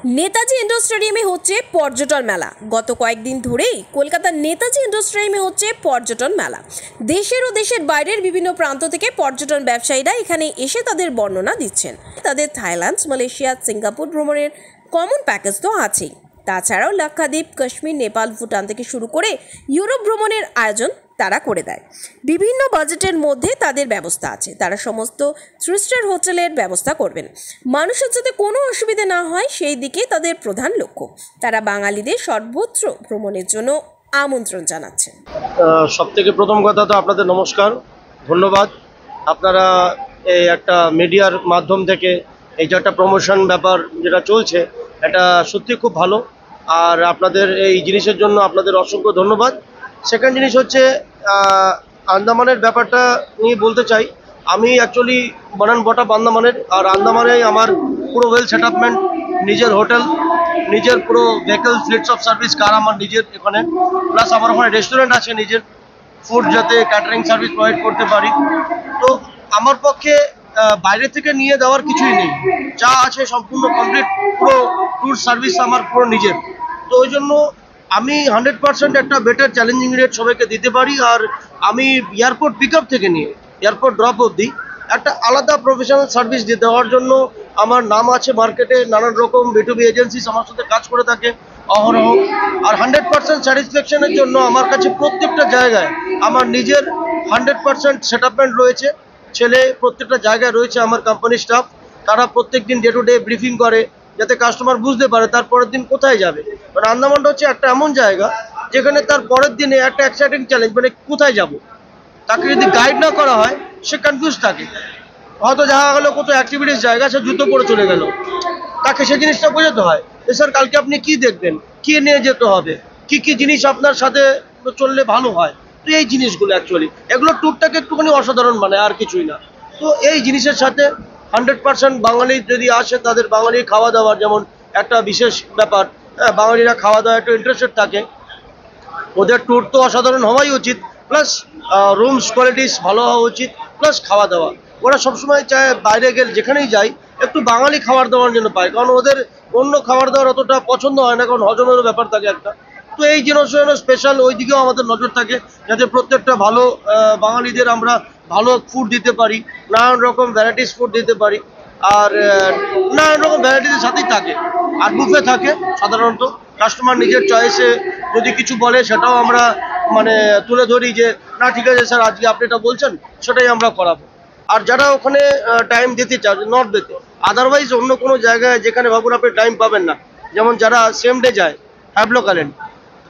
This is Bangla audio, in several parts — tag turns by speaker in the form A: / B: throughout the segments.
A: নেতাজি ইন্ডোর স্টেডিয়ামে হচ্ছে পর্যটন মেলা। গত কয়েকদিন ধরেই কলকাতার নেতাজি ইন্ডোর স্টেডিয়ামে হচ্ছে পর্যটন মেলা। দেশের ও দেশের বাইরের বিভিন্ন প্রান্ত থেকে পর্যটন ব্যবসায়ীরা এখানে এসে তাদের বর্ণনা দিচ্ছেন। তাদের থাইল্যান্ড, মালয়েশিয়া, সিঙ্গাপুর ভ্রমণের কমন প্যাকেজ তো আছেই। তাছাড়াও লাক্ষাদ্বীপ, কাশ্মীর, নেপাল, ভুটান থেকে শুরু করে ইউরোপ ভ্রমণের আয়োজন তারা করে দেয়। বিভিন্ন বাজেটের মধ্যে তাদের ব্যবস্থা আছে। তারা সমস্ত 3 স্টার হোটেলের ব্যবস্থা করবেন। মানুষের যাতে কোনো অসুবিধা না হয় সেই দিকে তাদের প্রধান লক্ষ্য। তারা বাঙালিদের সর্বত্র ভ্রমণের জন্য আমন্ত্রণ জানাচ্ছেন।
B: সব থেকে প্রথম কথা তো আপনাদের নমস্কার, ধন্যবাদ। আপনারা এই একটা মিডিয়ার মাধ্যম থেকে এই যে একটা প্রমোশন ব্যাপার যেটা চলছে, এটা সত্যি খুব ভালো। আর আপনাদের এই জিনিসের জন্য আপনাদের অসংখ্য ধন্যবাদ। সেকেন্ড জিনিস হচ্ছে আন্দামানের ব্যাপারটা নিয়ে বলতে চাই। আমি অ্যাকচুয়ালি বানান বটা আন্দামানের, আর আন্দামানে আমার পুরো ওয়েল সেটআপমেন্ট, নিজের হোটেল, নিজের পুরো ভেহিকল ফ্লিটস অফ সার্ভিস কার আমার নিজের এখানে, প্লাস আমার ওখানে রেস্টুরেন্ট আছে, নিজের ফুড যাতে ক্যাটারিং সার্ভিস প্রোভাইড করতে পারি। তো আমার পক্ষে বাইরে থেকে নিয়ে দেওয়ার কিছুই নেই, যা আছে সম্পূর্ণ কমপ্লিট পুরো ট্যুর সার্ভিস আমার পুরো নিজের। তো ওই জন্য আমি 100% একটা বেটার চ্যালেঞ্জিং রেট সবাইকে দিতে পারি। আর আমি এয়ারপোর্ট পিক আপ থেকে নিয়ে এয়ারপোর্ট ড্রপ অবধি একটা আলাদা প্রফেশনাল সার্ভিস দিয়ে দেওয়ার জন্য আমার নাম আছে মার্কেটে। নানান রকম B2B এজেন্সিস আমার সাথে কাজ করে থাকে অহরহ। আর 100% স্যাটিসফ্যাকশনের জন্য আমার কাছে প্রত্যেকটা জায়গায় আমার নিজের 100% সেটআপমেন্ট রয়েছে। ছেলে প্রত্যেকটা জায়গায় রয়েছে আমার কোম্পানির স্টাফ। তারা প্রত্যেক দিন ডে টু ডে ব্রিফিং করে যাতে কাস্টমার বুঝতে পারে তার পরের দিন কোথায় যাবে। কারণ আন্দামানটা হচ্ছে একটা এমন জায়গা যেখানে তার পরের দিনে একটা এক্সাইটিং চ্যালেঞ্জ, মানে কোথায় যাব। তাকে যদি গাইড না করা হয় সে কনফিউজ থাকে। হয়তো দেখা গেলো কোথাও অ্যাক্টিভিটিস জায়গা, সে জুতো পরে চলে গেল, তাকে সেই জিনিসটা বোঝাতে হয় যে স্যার কালকে আপনি কি দেখবেন, কি নিয়ে যেতে হবে, কি কি জিনিস আপনার সাথে চললে ভালো হয়। তো এই জিনিসগুলো অ্যাকচুয়ালি এগুলো ট্যুরটাকে একটুখানি অসাধারণ মানে, আর কিছুই না। তো এই জিনিসের সাথে 100% বাঙালি যদি আসে, তাদের বাঙালির খাওয়া দাওয়ার যেমন একটা বিশেষ ব্যাপার। বাঙালিরা খাওয়া দাওয়া একটু ইন্টারেস্টেড থাকে, ওদের ট্যুর তো অসাধারণ হওয়াই উচিত। প্লাস রুমস কোয়ালিটিস ভালো হওয়া উচিত, প্লাস খাওয়া দাওয়া। ওরা সবসময় চায় বাইরে গেলে যেখানেই যাই একটু বাঙালি খাবার দাবার জন্য পায়, কারণ ওদের অন্য খাবার দাবার অতটা পছন্দ হয় না, কারণ হজমেরও ব্যাপার থাকে একটা। তো এই জিনিসগুলো স্পেশাল, ওই দিকেও আমাদের নজর থাকে যাতে প্রত্যেকটা ভালো বাঙালিদের আমরা ভালো ফুড দিতে পারি, নানান রকম ভ্যারাইটিস ফুড দিতে পারি। আর নানান রকম ভ্যারাইটিসের সাথেই থাকে। আর বুফে থাকে সাধারণত, কাস্টমার নিজের চয়েসে যদি কিছু বলে সেটাও আমরা মানে তুলে ধরি যে না ঠিক আছে স্যার, আজকে আপনি এটা বলছেন, সেটাই আমরা করাবো। আর যারা ওখানে টাইম দিতে চান নর্থ বেতে, আদারওয়াইজ অন্য কোনো জায়গায় যেখানে ভাবুন আপনি টাইম পাবেন না, যেমন যারা সেম ডে যায় হ্যাবলক আইল্যান্ড,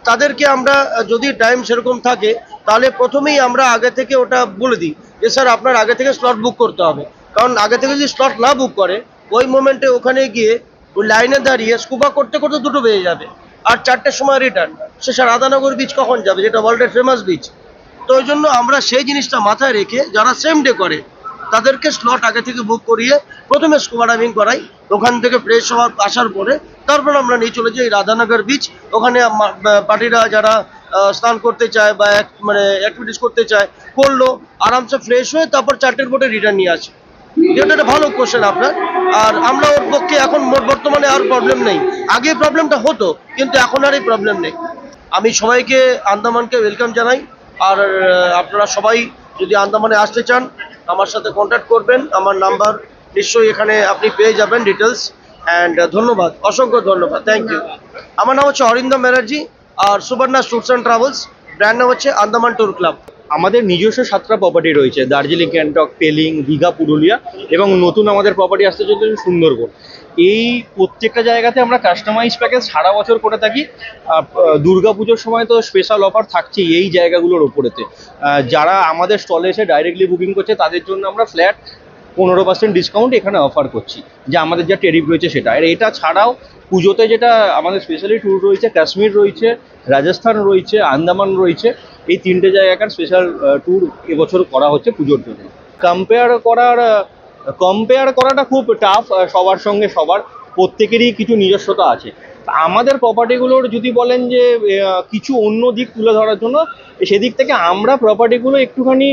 B: তাদেরকে আমরা যদি টাইম সেরকম থাকে তাহলে প্রথমেই আমরা আগে থেকে ওটা বলে দিই যে স্যার আপনার আগে থেকে স্লট বুক করতে হবে। কারণ আগে থেকে যদি স্লট না বুক করে ওই মোমেন্টে ওখানে গিয়ে ওই লাইনে দাঁড়িয়ে স্কুবা করতে করতে 2টো বেজে যাবে, আর 4টের সময় রিটার্ন। সে রাধানগর বিচ কখন যাবে, যেটা ওয়ার্ল্ডের ফেমাস বিচ। তো ওই জন্য আমরা সেই জিনিসটা মাথায় রেখে যারা সেম ডে করে তাদেরকে স্লট আগে থেকে বুক করিয়ে প্রথমে স্কুবা ডাইভিং করাই। ওখান থেকে ফ্রেশ হওয়ার আসার পরে তারপর আমরা নিয়ে চলে যাই রাধানগর বিচ। ওখানে পার্টিরা যারা স্নান করতে চায় বা মানে অ্যাক্টিভিটিস করতে চায় করলো, আরামসে ফ্রেশ হয়ে তারপর 4টের বোটে রিটার্ন নিয়ে আসে। এটা একটা ভালো কোশ্চেন আপনার। আর আমরা ওর পক্ষে এখন বর্তমানে আর প্রবলেম নেই। আগে প্রবলেমটা হতো, কিন্তু এখন আর এই প্রবলেম নেই। আমি সবাইকে আন্দামানকে ওয়েলকাম জানাই। আর আপনারা সবাই যদি আন্দামানে আসতে চান আমার সাথে কন্ট্যাক্ট করবেন, আমার নাম্বার নিশ্চয়ই এখানে আপনি পেয়ে যাবেন ডিটেলস। অ্যান্ড ধন্যবাদ, অসংখ্য ধন্যবাদ, থ্যাংক ইউ। আমার নাম হচ্ছে অরিন্দম ব্যানার্জি, আর Subarna tours and travels, brand নাম হচ্ছে আন্দামান ট্যুর ক্লাব।
C: আমাদের নিজস্ব 7টা প্রপার্টি রয়েছে, দার্জিলিং, গ্যাংটক, পেলিং, দীঘা, পুরুলিয়া, এবং নতুন আমাদের প্রপার্টি আসতে চলছে সুন্দরবন। এই প্রত্যেকটা জায়গাতে আমরা কাস্টমাইজ প্যাকেজ সারা বছর করে থাকি। দুর্গাপুজোর সময় তো স্পেশাল অফার থাকছেই এই জায়গাগুলোর ওপরেতে। যারা আমাদের স্টলে এসে ডাইরেক্টলি বুকিং করছে তাদের জন্য আমরা ফ্ল্যাট 15% ডিসকাউন্ট এখানে অফার করছি, যে আমাদের যা টেরিফ রয়েছে সেটা। আর এটা ছাড়াও পুজোতে যেটা আমাদের স্পেশালি ট্যুর রয়েছে, কাশ্মীর রয়েছে, রাজস্থান রয়েছে, আন্দামান রয়েছে। এই 3টে জায়গাকার স্পেশাল ট্যুর এবছর করা হচ্ছে পুজোর জন্য। কম্পেয়ার করাটা খুব টাফ সবার সঙ্গে। সবার প্রত্যেকেরই কিছু নিজস্বতা আছে। আমাদের প্রপার্টিগুলোর যদি বলেন যে কিছু অন্য দিক তুলে ধরার জন্য, সেদিক থেকে আমরা প্রপার্টিগুলো একটুখানি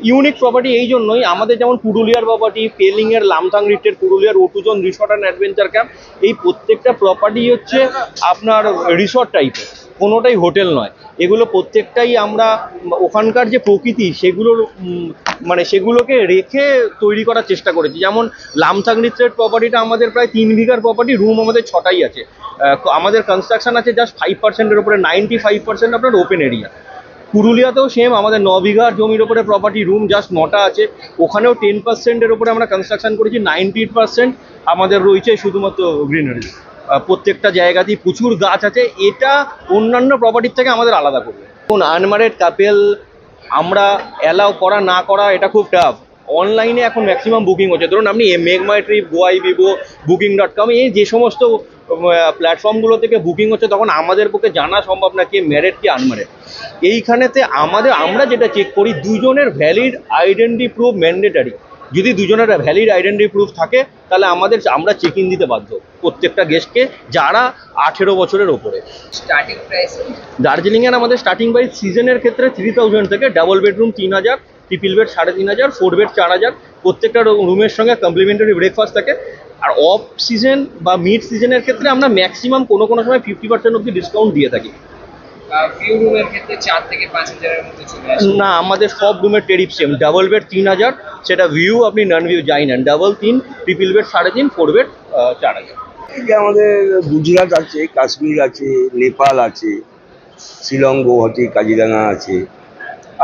C: ইউনিক প্রপার্টি এই জন্যই, আমাদের যেমন পুরুলিয়ার প্রপার্টি, পেলিংয়ের লামথাং রিটের পুরুলিয়ার ওটুজন রিসর্ট অ্যান্ড অ্যাডভেঞ্চার ক্যাম্প, এই প্রত্যেকটা প্রপার্টি হচ্ছে আপনার রিসর্ট টাইপের, কোনোটাই হোটেল নয়। এগুলো প্রত্যেকটাই আমরা ওখানকার যে প্রকৃতি সেগুলোর মানে সেগুলোকে রেখে তৈরি করার চেষ্টা করেছি। যেমন লামথাং রিট্রেট প্রপার্টিটা আমাদের প্রায় 3 বিঘার প্রপার্টি, রুম আমাদের 6টাই আছে। আমাদের কনস্ট্রাকশন আছে জাস্ট 5%-এর উপরে, 95% আপনার ওপেন এরিয়া। পুরুলিয়াতেও সেম, আমাদের 9 বিঘার জমির ওপরে প্রপার্টি, রুম জাস্ট 9টা আছে। ওখানেও 10%-এর উপরে আমরা কনস্ট্রাকশন করেছি, 90% আমাদের রয়েছে শুধুমাত্র গ্রিনারি। প্রত্যেকটা জায়গাতেই প্রচুর গাছ আছে, এটা অন্যান্য প্রপার্টির থেকে আমাদের আলাদা করবে। এখন আনম্যারিড কাপেল আমরা অ্যালাউ করা না করা এটা খুব টাফ। অনলাইনে এখন ম্যাক্সিমাম বুকিং হচ্ছে, ধরুন আপনি মেক মাই ট্রিপ, গোয়াইবিবো, বুকিং.com, এই যে সমস্ত প্ল্যাটফর্মগুলো থেকে বুকিং হচ্ছে, তখন আমাদের পক্ষে জানা সম্ভব না কে ম্যারিড কি আনম্যারিড। এইখানেতে আমরা যেটা চেক করি, দুজনের ভ্যালিড আইডেন্টি প্রুফ ম্যান্ডেটারি। যদি দুজনের ভ্যালিড আইডেন্টি প্রুফ থাকে তাহলে আমরা চেক ইন দিতে বাধ্য প্রত্যেকটা গেস্টকে, যারা 18 বছরের ওপরে।
D: স্টার্টিং প্রাইস
C: দার্জিলিংয়ের আমাদের স্টার্টিং প্রাইস সিজনের ক্ষেত্রে 3000 থেকে, double bedroom 3000, triple bed 3500, 4 bed 4000। প্রত্যেকটা রুমের সঙ্গে কমপ্লিমেন্টারি ব্রেকফাস্ট থাকে। আর অফ সিজন বা মিড সিজনের ক্ষেত্রে আমরা ম্যাক্সিমাম কোনো সময় 50% অব্দি ডিসকাউন্ট দিয়ে থাকি।
D: ভিউ রুমের ক্ষেত্রে 4 থেকে 5000 এর মধ্যে চলে আসে।
C: না, আমাদের সব রুমের টেরিফ সেম। ডাবল বেড 3000, সেটা ভিউ আপনি নন ভিউ যাই নেন। Double 3, triple bed 3.5, 4 bed 4000।
E: এই যে আমাদের গুজরাট আছে, কাশ্মীর আছে, নেপাল আছে, শিলং, গৌহাটি, কাজিরাঙা আছে,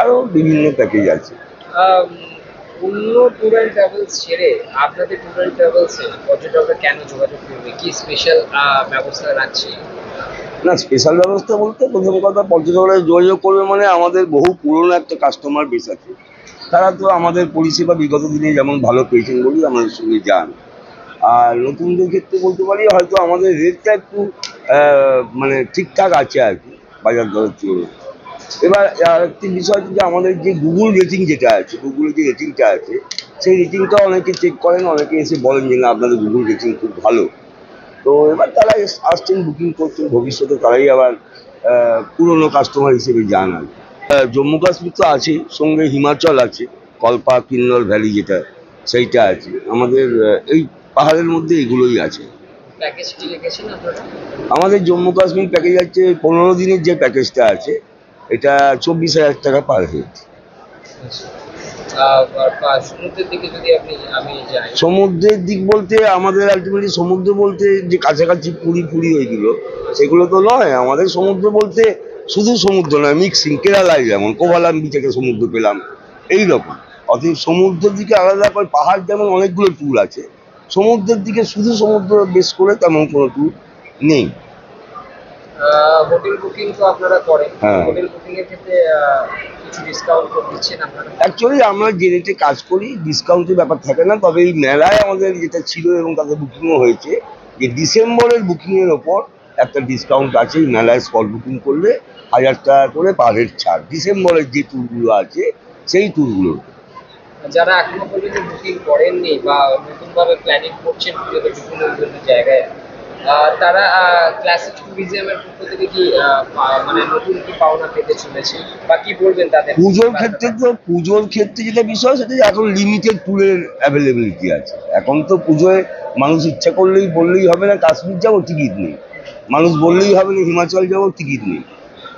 E: আরও বিভিন্ন প্যাকেজ আছে।
D: অন্য ট্যুর অ্যান্ড ট্রাভেলস ছেড়ে আপনাদের ট্যুর অ্যান্ড ট্রাভেলসে পর্যটকরা কেন যোগাযোগ করবে? কি স্পেশাল ব্যবস্থা রাখছে?
E: না, স্পেশাল ব্যবস্থা বলতে প্রথম কথা, পর্যটকরা যোগাযোগ করবে মানে আমাদের বহু পুরনো একটা কাস্টমার বেস আছে, তারা তো আমাদের পরিষেবা বিগত দিনে যেমন ভালো পেয়েছেন বলি আমাদের সঙ্গে যান। আর নতুনদের ক্ষেত্রে বলতে পারি হয়তো আমাদের রেটটা একটু মানে ঠিকঠাক আছে আর কি বাজার দরের চেয়ে। এবার আরেকটি বিষয় হচ্ছে যে আমাদের যে গুগল রেটিং যেটা আছে, গুগলের যে রেটিংটা আছে, সেই রেটিংটা অনেকে চেক করেন, অনেকে এসে বলেন যে না আপনাদের গুগল রেটিং খুব ভালো। তো এবার তারা আসছেন, বুকিং করছেন, ভবিষ্যতে তারাই আবার পুরনো কাস্টমার হিসেবে যান আর কি। জম্মু কাশ্মীর তো আছেই, সঙ্গে হিমাচল আছে, কল্পা কিন্নর ভ্যালি যেটা, সেইটা আছে। আমাদের এই পাহাড়ের মধ্যে এগুলোই আছে।
D: প্যাকেজটি রেখেছেন আপনারা?
E: আমাদের জম্মু কাশ্মীর প্যাকেজ আছে 15 দিনের যে প্যাকেজটা আছে, এটা 24,000 টাকা পার হেড।
D: সমুদ্রের দিকে যদি আমি যাই,
E: সমুদ্রের দিক বলতে আমাদের আলটিমেটলি সমুদ্র বলতে যে কাছাকাছি পুরী ওইগুলো, সেগুলো তো নয়। আমাদের সমুদ্র বলতে শুধু সমুদ্র নয়, মিক্সিং। কেরালায় যেমন কোভালাম বিচে সমুদ্র পেলাম, এইরকম। অতএব সমুদ্রের দিকে আলাদা করে পাহাড় যেমন অনেকগুলো ট্যুর আছে, সমুদ্রের দিকে শুধু সমুদ্র বেশ করে তেমন কোনো ট্যুর নেই।
D: হোটেল বুকিং তো আপনারা করেন,
E: হ্যাঁ।
D: হোটেল বুকিং এর ক্ষেত্রে কিছু ডিসকাউন্ট দিচ্ছেন আপনারা?
E: অ্যাকচুয়ালি আমরা যে রেটে কাজ করি ডিসকাউন্টের ব্যাপার থাকে না, তবে এই মেলায় আমাদের যেটা ছিল এবং তাদের বুকিংও হয়েছে, যে ডিসেম্বরের বুকিংয়ের ওপর একটা ডিসকাউন্ট আছে। এই মেলায় স্পট বুকিং করলে 1000 টাকা করে পার হেড ছাড়, ডিসেম্বরের যে ট্যুরগুলো আছে সেই ট্যুরগুলো।
D: যারা এখনো পর্যন্ত বুকিং করেননি বা নতুনভাবে প্ল্যানিং করছেন বিভিন্ন বিভিন্ন জায়গায়, তারা ক্লাসিক ট্যুরিজমের পক্ষ থেকে কি মানে নতুন কি পাওনা পেতে চলেছে বা কি বলবেন তাদের?
E: পুজোর ক্ষেত্রে যেটা বিষয়, সেটা এখন লিমিটেড ট্যুরের অ্যাভেলেবিলিটি আছে। এখন তো পুজোয় মানুষ ইচ্ছা করলেই বললেই হবে না কাশ্মীর যাবো, টিকিট নেই। মানুষ বললেই হবে না হিমাচল যাবো, টিকিট নেই।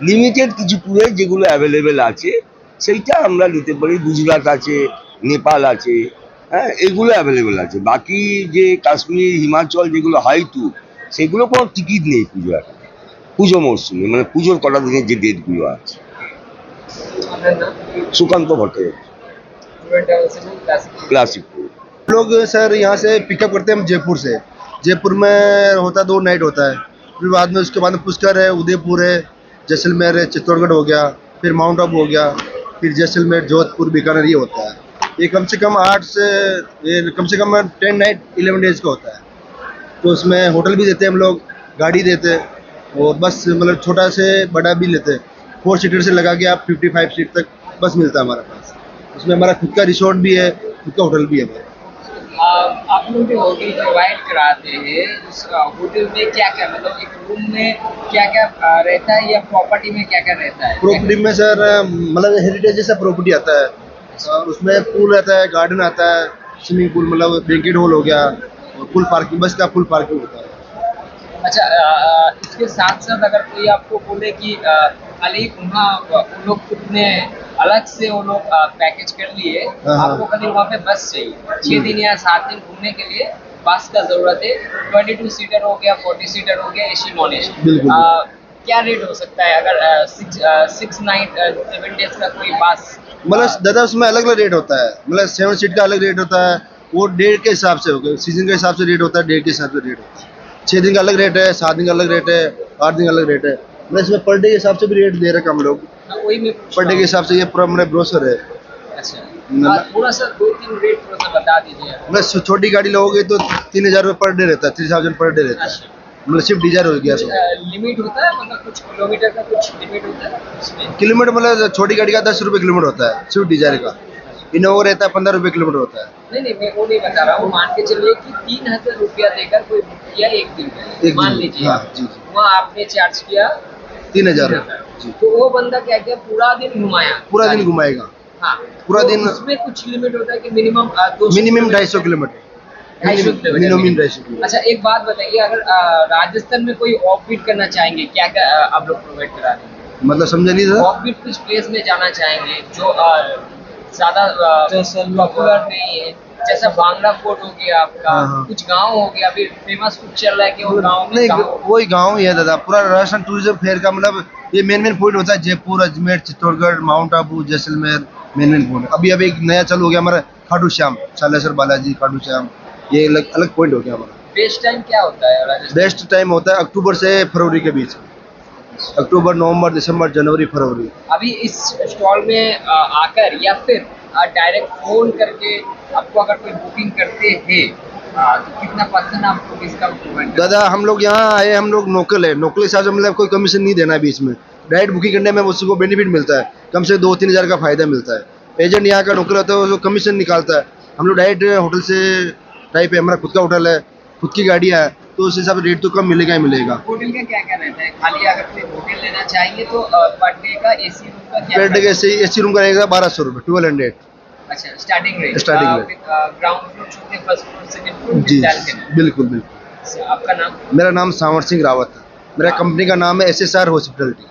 E: লিমিটেড কিছু ট্যুরে যেগুলো অ্যাভেলেবেল আছে সেইটা আমরা নিতে পারি। গুজরাট আছে, নেপাল আছে, হ্যাঁ, এগুলো অ্যাভেলেবেল আছে। বাকি যে কাশ্মীর, হিমাচল যেগুলো হাই ট্যুর, সেগুলো কোনো টিকিট নেই পুজো মরশুমে, মানে পুজোর কটা দিনের যে ডেটগুলো আছে।
D: আপনার নাম?
E: Sukant Bhattacharya,
D: tour and travels में
E: क्लासिक टूर।
F: लोग सर यहाँ से पिकअप करते हैं हम जयपुर से। जयपुर में होता है 2 नाइट होता है, फिर बाद में उसके बाद में पुष्कर है, उदयपुर है, जैसलमेर है, चित्तौड़गढ़ हो गया, फिर माउंट आबू हो गया, फिर जैसलमेर, जोधपुर, बीकानेर, ये होता है। ये कम से कम 10 नाइट 11 डेज का होता है। तो उसमें होटल भी देते हैं हम लोग, गाड़ी देते हैं, और बस मतलब छोटा से बड़ा भी लेते हैं। 4 सीटर से लगा के आप 55 सीट तक बस मिलता है हमारे पास। उसमें हमारा खुद का रिसोर्ट भी है, खुद का होटल भी है हमारा।
D: आप लोग जो होटल प्रोवाइड कराते हैं, उस होटल में क्या क्या, मतलब एक रूम में क्या क्या रहता है या प्रॉपर्टी में क्या क्या रहता है?
F: प्रॉपर्टी में सर मतलब हेरिटेज जैसा प्रॉपर्टी आता है, और उसमें पूल रहता है, गार्डन आता है, स्विमिंग पूल मतलब बैंकेट हॉल हो गया, और फुल पार्किंग, बस का फुल पार्किंग होता है।
D: अच्छा, इसके साथ साथ अगर कोई आपको बोले कि खाली वहाँ उन लोग खुद ने अलग से वो लोग पैकेज कर लिए,
F: हाँ।
D: आपको खाली वहाँ पे बस चाहिए 6 दिन या 7 दिन घूमने के लिए बस का जरूरत है, 22 सीटर हो गया, 40 सीटर हो गया, एसी नॉन एसी,
F: बिल्कुल।
D: क्या रेट हो सकता है अगर 6 नाइट 7 डेज का कोई बस?
F: मतलब दादा उसमें अलग अलग रेट होता है, मतलब 7 सीट का अलग रेट होता है, वो डेट के हिसाब से होगा, सीजन के हिसाब से रेट होता है, डेट के हिसाब से रेट होता है। 6 दिन का अलग रेट है, 7 दिन का अलग रेट है, 8 दिन का अलग रेट है। मतलब इसमें पर डे के हिसाब से भी रेट दे रहे हैं हम लोग,
D: वही में पूछ
F: पर
D: रहा
F: डे के
D: हूँ।
F: हिसाब से ये पूरा मेरा ब्रोशर है।
D: अच्छा,
F: मतलब
D: थोड़ा सा 2-3 रेट थोड़ा सा बता दीजिए।
F: मतलब छोटी गाड़ी लोगे तो 3000 रुपये पर डे रहता है, 3000 पर डे रहता है।
D: अच्छा,
F: मतलब स्विफ्ट डिजायर हो गया तो
D: लिमिट होता है, मतलब कुछ किलोमीटर का कुछ लिमिट होता है उसमें?
F: किलोमीटर, मतलब छोटी गाड़ी का 10 रुपये किलोमीटर होता है स्विफ्ट डिजायर का, इनोवा रहता है 15 रुपये किलोमीटर होता है।
D: नहीं, मैं वो नहीं बता रहा हूँ। मान के चलिए कि 3000 रुपया देकर कोई बुक किया एक दिन में,
F: एक
D: मान
F: दिन,
D: लीजिए,
F: हाँ, जी।
D: वहाँ आपने चार्ज किया
F: 3000 जी।
D: तो वो बंदा क्या किया, पूरा दिन घुमाया,
F: पूरा दिन घुमाएगा,
D: हाँ,
F: पूरा
D: तो
F: दिन।
D: उसमें कुछ लिमिट होता है कि minimum 200
F: minimum 250 kilometre,
D: 250 kilometre
F: minimum
D: minimum.
F: 250 kilometre.
D: अच्छा, एक बात बताइए, अगर राजस्थान में कोई ऑफ बीट करना चाहेंगे, क्या क्या आप लोग प्रोवाइड करा देंगे?
F: मतलब समझा नहीं था।
D: ऑफ बीट कुछ प्लेस में जाना चाहेंगे जो ज्यादा पॉपुलर नहीं है, जैसा बांग्ला फोर्ट हो गया आपका,
F: हाँ, हाँ।
D: कुछ गांव हो गया, अभी फेमस कुछ चल रहा है कि वो गांव में
F: नहीं,
D: गाँव-
F: वही गांव ही है दादा, पूरा राजस्थान टूरिज्म फेयर का मतलब ये मेन पॉइंट होता है। Jaipur, Ajmer, Chittorgarh, mount Abu, Jaisalmer main point. अभी एक नया चालू हो गया हमारा खाटू श्याम, सालेसर बालाजी, खाटू श्याम, ये अलग अलग पॉइंट हो गया हमारा।
D: बेस्ट टाइम क्या होता है राजस्थान?
F: बेस्ट टाइम होता है अक्टूबर से फरवरी के बीच, अक्टूबर, नवंबर, दिसंबर, जनवरी, फरवरी।
D: अभी इस स्टॉल में आकर या फिर डायरेक्ट फोन करके आपको अगर कोई बुकिंग करते हैं तो कितना % आपको डिस्काउंट प्रोवाइड?
F: दादा हम लोग यहाँ आए, हम लोग लोकल है, लोकल हिसाब से मतलब कोई कमीशन नहीं देना है बीच में। डायरेक्ट बुकिंग करने में उसको बेनिफिट मिलता है, कम से 2-3 हज़ार का फायदा मिलता है। एजेंट यहाँ का लोकल होता है, वो कमीशन निकालता है। हम लोग डायरेक्ट होटल से टाइप है, हमारा खुद का होटल है, खुद की गाड़ियाँ है, तो उस हिसाब से रेट तो कम मिलेगा ही मिलेगा।
D: होटल का क्या क्या रहता है? खाली अगर कोई होटल लेना चाहेंगे तो पर डे का एसी रूम का क्या
F: पर डे
D: price?
F: का एसी रूम का रहेगा 1200 रुपये, 1200।
D: अच्छा, starting rate
F: Starting rate।
D: Ground floor छोड़ते फर्स्ट फ्लोर सेकंड फ्लोर
F: जी,
D: balcony।
F: बिल्कुल बिल्कुल।
D: आपका नाम?
F: मेरा नाम सांवर सिंह रावत है, मेरा कंपनी का नाम है SSR हॉस्पिटलिटी।